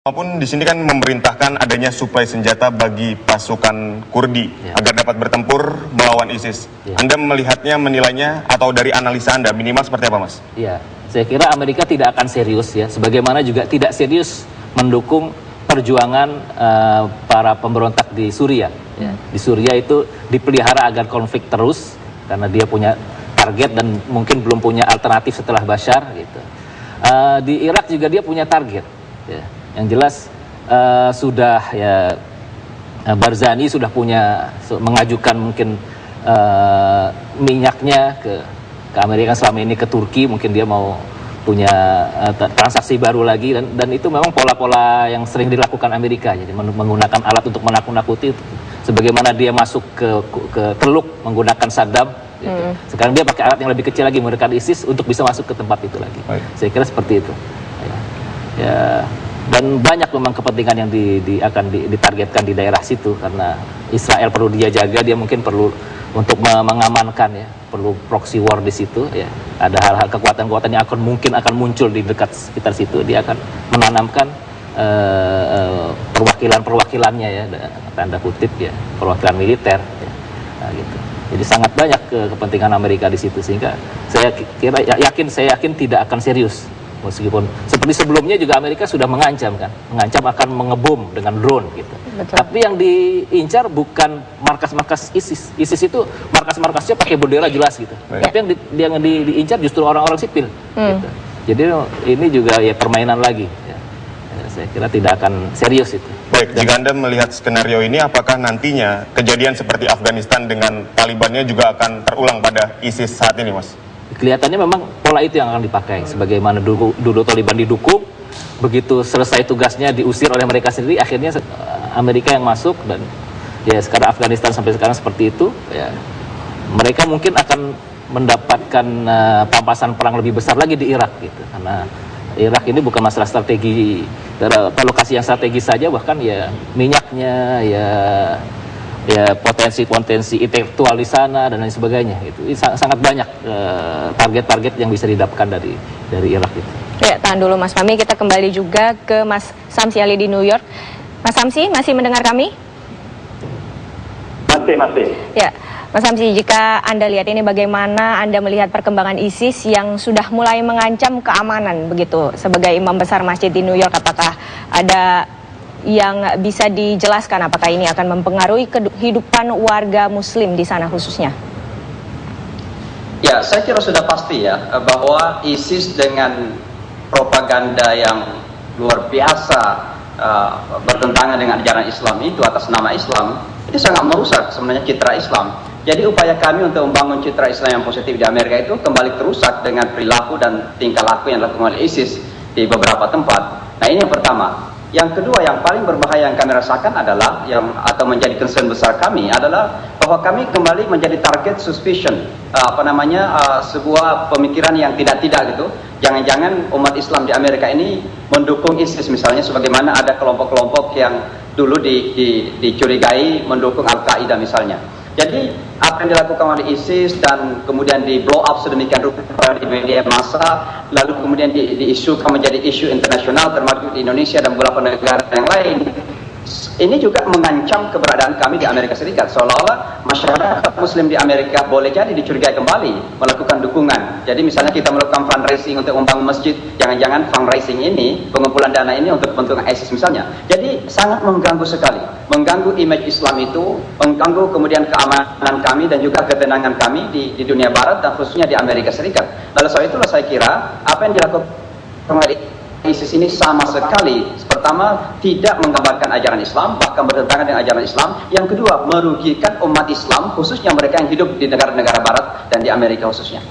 Maupun di sini kan memerintahkan adanya suplai senjata bagi pasukan Kurdi agar dapat bertempur melawan ISIS. Anda melihatnya, menilainya, atau dari analisa Anda minimal seperti apa, Mas? Iya, saya kira Amerika tidak akan serius ya, sebagaimana juga tidak serius mendukung perjuangan para pemberontak di Suriah. Ya. Di Suriah itu dipelihara agar konflik terus karena dia punya target dan mungkin belum punya alternatif setelah Bashar gitu. Di Irak juga dia punya target. Ya. Yang jelas sudah ya Barzani sudah punya mengajukan mungkin minyaknya ke Amerika, selama ini ke Turki, mungkin dia mau punya transaksi baru lagi, dan itu memang pola-pola yang sering dilakukan Amerika, jadi menggunakan alat untuk menakut-nakuti, sebagaimana dia masuk ke Teluk menggunakan Saddam gitu. Sekarang dia pakai alat yang lebih kecil lagi menggunakan ISIS untuk bisa masuk ke tempat itu lagi. Saya kira seperti itu ya. Dan banyak memang kepentingan yang akan ditargetkan di daerah situ, karena Israel perlu dia jaga, dia mungkin perlu untuk mengamankan ya, perlu proxy war di situ ya. Ada hal-hal kekuatan-kekuatan yang mungkin akan muncul di dekat sekitar situ, dia akan menanamkan perwakilannya ya, tanda kutip ya, perwakilan militer ya. Nah, gitu. Jadi sangat banyak kepentingan Amerika di situ, sehingga saya yakin tidak akan serius. Meskipun seperti sebelumnya juga Amerika sudah mengancam akan mengebom dengan drone gitu. Betul. Tapi yang diincar bukan markas-markas ISIS. ISIS itu markas-markasnya pakai bendera jelas gitu. Tapi yang diincar justru orang-orang sipil. Gitu. Jadi ini juga ya permainan lagi. Ya. Saya kira tidak akan serius itu. Baik, jika Anda melihat skenario ini, apakah nantinya kejadian seperti Afghanistan dengan Talibannya juga akan terulang pada ISIS saat ini, Mas? Kelihatannya memang pola itu yang akan dipakai, sebagaimana dulu Taliban didukung, begitu selesai tugasnya diusir oleh mereka sendiri, akhirnya Amerika yang masuk, dan ya sekarang Afghanistan sampai sekarang seperti itu ya. Mereka mungkin akan mendapatkan pampasan perang lebih besar lagi di Irak gitu, karena Irak ini bukan masalah strategi, lokasi yang strategis saja, bahkan ya minyaknya ya potensi intelektual di sana dan lain sebagainya. Itu sangat banyak target-target yang bisa didapatkan dari Irak itu. Ya, tahan dulu Mas Fahmi, kita kembali juga ke Mas Samsi Ali di New York. Mas Samsi, masih mendengar kami? Masih. Ya, Mas Samsi, jika Anda lihat ini, bagaimana Anda melihat perkembangan ISIS yang sudah mulai mengancam keamanan begitu? Sebagai imam besar masjid di New York, apakah ada yang bisa dijelaskan apakah ini akan mempengaruhi kehidupan warga muslim di sana khususnya? Ya, saya kira sudah pasti ya, bahwa ISIS dengan propaganda yang luar biasa bertentangan dengan ajaran Islam itu atas nama Islam, itu sangat merusak sebenarnya citra Islam. Jadi upaya kami untuk membangun citra Islam yang positif di Amerika itu kembali terusak dengan perilaku dan tingkah laku yang dilakukan oleh ISIS di beberapa tempat. Nah, ini yang pertama. Yang kedua, yang paling berbahaya yang kami rasakan adalah atau menjadi concern besar kami adalah bahwa kami kembali menjadi target suspicion, sebuah pemikiran yang tidak gitu. Jangan-jangan umat Islam di Amerika ini mendukung ISIS misalnya, sebagaimana ada kelompok-kelompok yang dulu dicurigai mendukung Al-Qaeda misalnya. Jadi apa yang dilakukan oleh ISIS dan kemudian di blow up sedemikian rupa di media massa, lalu kemudian diisukan menjadi isu internasional termasuk di Indonesia dan beberapa negara yang lain, ini juga mengancam keberadaan kami di Amerika Serikat. Seolah-olah masyarakat muslim di Amerika boleh jadi dicurigai kembali melakukan dukungan. Jadi misalnya kita melakukan fundraising untuk membangun masjid, jangan-jangan fundraising ini, pengumpulan dana ini untuk bentuk ISIS misalnya. Jadi sangat mengganggu sekali, mengganggu image Islam itu, mengganggu kemudian keamanan kami dan juga ketenangan kami di dunia barat dan khususnya di Amerika Serikat. Lalu sebab itulah saya kira apa yang dilakukan oleh ISIS ini sama sekali, pertama tidak menggambarkan ajaran Islam, bahkan bertentangan dengan ajaran Islam. Yang kedua, merugikan umat Islam, khususnya mereka yang hidup di negara-negara barat dan di Amerika khususnya.